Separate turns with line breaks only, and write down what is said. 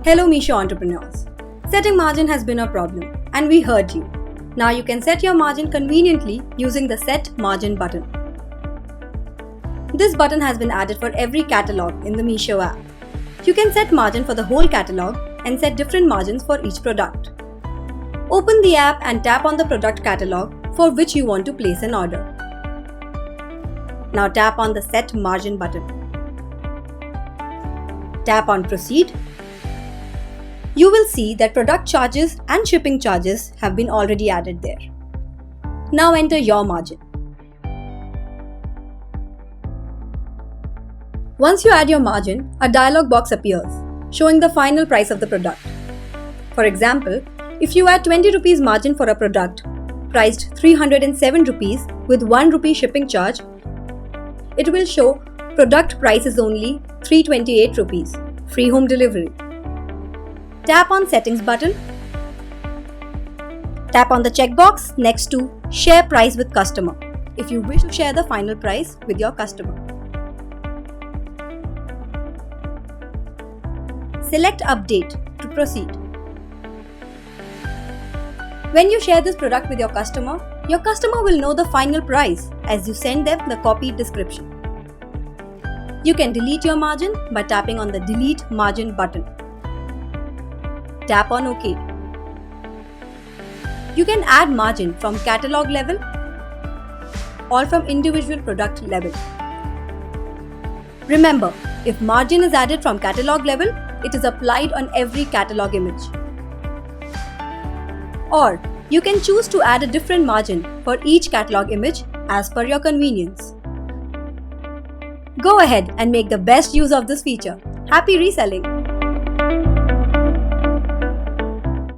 Hello Meesho entrepreneurs. Setting margin has been a problem and we heard you. Now you can set your margin conveniently using the Set Margin button. This button has been added for every catalog in the Meesho app. You can set margin for the whole catalog and set different margins for each product. Open the app and tap on the product catalog for which you want to place an order. Now tap on the Set Margin button. Tap on Proceed. You will see that product charges and shipping charges have been already added there. Now enter your margin. Once you add your margin, a dialog box appears, showing the final price of the product. For example, if you add 20 rupees margin for a product priced 307 rupees with 1 rupee shipping charge, it will show product price is only 328 rupees, free home delivery. Tap on Settings button. Tap on the checkbox next to Share Price with Customer if you wish to share the final price with your customer. Select Update to proceed. When you share this product with your customer will know the final price as you send them the copied description. You can delete your margin by tapping on the Delete Margin button. Tap on OK. You can add margin from catalog level or from individual product level. Remember, if margin is added from catalog level, it is applied on every catalog image. Or you can choose to add a different margin for each catalog image as per your convenience. Go ahead and make the best use of this feature. Happy reselling!